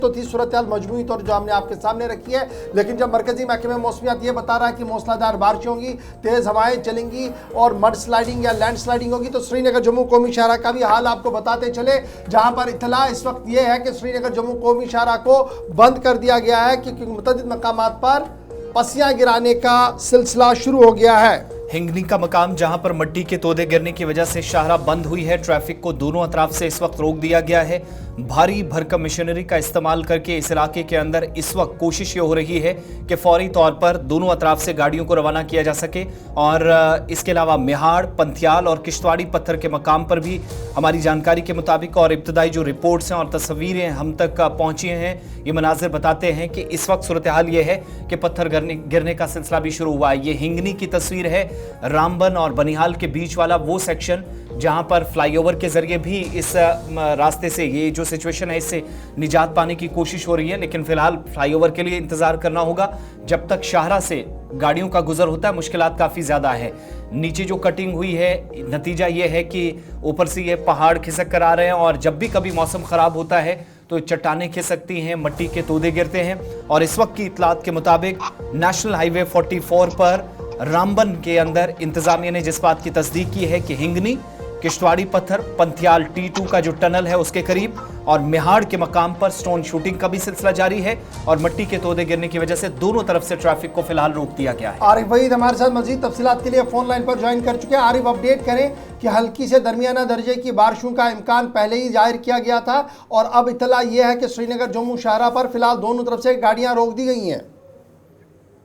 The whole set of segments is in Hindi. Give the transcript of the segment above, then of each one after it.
तो थी सूरत हाल मजमूई तौर जो हमने आपके सामने रखी है, लेकिन जब मरकजी महकमे मौसमियात ये बता रहा है कि मूसलाधार बारिश होंगी, तेज़ हवाएं चलेंगी और मड स्लाइडिंग या लैंड स्लाइडिंग होगी, तो श्रीनगर जम्मू कौमी शाहरा का भी हाल आपको बताते चले, जहां पर इत्तला इस वक्त ये है कि श्रीनगर जम्मू कौमी शाहरा को बंद कर दिया गया है क्योंकि मुतअद्दिद मकामात पर पसियां गिराने का सिलसिला शुरू हो गया है। हिंगनी का मकाम जहां पर मिट्टी के तोदे गिरने की वजह से शाहरा बंद हुई है। ट्रैफिक को दोनों अतराफ से इस वक्त रोक दिया गया है। भारी भरकम मशीनरी का इस्तेमाल करके इस इलाके के अंदर इस वक्त कोशिश ये हो रही है कि फौरी तौर पर दोनों अतराफ से गाड़ियों को रवाना किया जा सके। और इसके अलावा मिहाड़, पंथियाल और किश्तवाड़ी पत्थर के मकाम पर भी हमारी जानकारी के मुताबिक और इब्तदाई जो रिपोर्ट्स हैं और तस्वीरें हम तक पहुंची हैं, ये मनाजिर बताते हैं कि इस वक्त सूरत हाल ये है कि पत्थर गिरने का सिलसिला भी शुरू हुआ है। ये हिंगनी की तस्वीर है, रामबन और बनिहाल के बीच वाला वो सेक्शन जहां पर फ्लाईओवर के जरिए भी इस रास्ते से ये जो सिचुएशन है इससे निजात पाने की कोशिश हो रही है। लेकिन फिलहाल फ्लाईओवर के लिए इंतजार करना होगा जब तक शाहरा से गाड़ियों का गुजर होता है। मुश्किलात काफी ज्यादा है। नीचे जो कटिंग हुई है, नतीजा ये है कि ऊपर से ये पहाड़ खिसक कर आ रहे हैं और जब भी कभी मौसम खराब होता है तो चट्टानें खिसकती हैं, मट्टी के तोदे गिरते हैं। और इस वक्त की इतलात के मुताबिक नेशनल हाईवे 44 पर रामबन के अंदर इंतजामिया ने जिस बात की तस्दीक की है कि हिंगनी, किश्तवाड़ी पत्थर, पंथियाल T2 का जो टनल है उसके करीब और मिहाड़ के मकाम पर स्टोन शूटिंग का भी सिलसिला जारी है और मिट्टी के तोदे गिरने की वजह से दोनों तरफ से ट्रैफिक को फिलहाल रोक दिया गया है। आरिफ वहीद हमारे साथ मजीद तफसीलात के लिए फोन लाइन पर ज्वाइन कर चुके हैं। आरिफ, अपडेट करें कि हल्की से दरमियाना दर्जे की बारिशों का इम्कान पहले ही जाहिर किया गया था और अब इत्तला यह है कि श्रीनगर जम्मू शाहरा पर फिलहाल दोनों तरफ से गाड़ियां रोक दी गई हैं।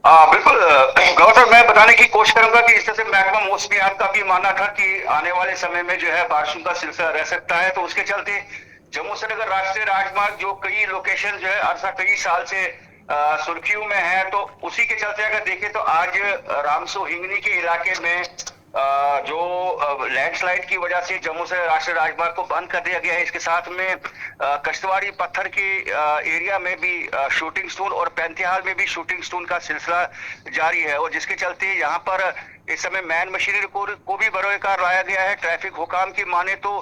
बिल्कुल गौर साहब, मैं बताने की कोशिश करूंगा कि इस तरह से महकमा मौसमियात का भी मानना था कि आने वाले समय में जो है बारिशों का सिलसिला रह सकता है। तो उसके चलते जम्मू श्रीनगर राष्ट्रीय राजमार्ग जो कई लोकेशन जो है अरसा कई साल से सुर्खियों में है, तो उसी के चलते अगर देखें तो आज रामसू हिंगनी के इलाके में जो लैंडस्लाइड की वजह से जम्मू से राष्ट्रीय राजमार्ग को बंद कर दिया गया है। इसके साथ में कश्तवाड़ी पत्थर के एरिया में भी शूटिंग स्टोन और पैंतीहाल में भी शूटिंग स्टोन का सिलसिला जारी है और जिसके चलते यहाँ पर इस समय मैन मशीनरी को भी बरोकार लाया गया है। ट्रैफिक हुकाम की माने तो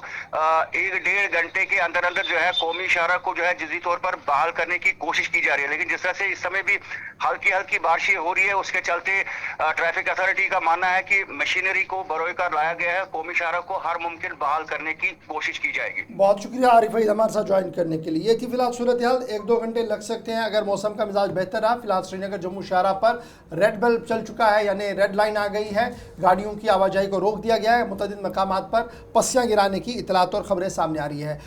1-1.5 घंटे के अंदर अंदर जो है कौमी शाहरा को जो है जल्दी तौर पर बहाल करने की कोशिश की जा रही है। लेकिन जिस तरह से इस समय भी हल्की हल्की बारिशें हो रही है, उसके चलते ट्रैफिक अथॉरिटी का मानना है कि मशीनरी को बरोकार लाया गया है, कौमी शाहरा को हर मुमकिन बहाल करने की कोशिश की जाएगी। बहुत शुक्रिया आरिफ वहीद हमारे साथ ज्वाइन करने के लिए। कि फिलहाल सूरत हाल 1-2 घंटे लग सकते हैं अगर मौसम का मिजाज बेहतर रहा। फिलहाल श्रीनगर जम्मू शाहरा पर रेड बल्ब चल चुका है, यानी रेड लाइन आ गई है, गाड़ियों की आवाजाही को रोक दिया गया है। मुतअद्दिद मकामात पर पसियां गिराने की इतलात और खबरें सामने आ रही है।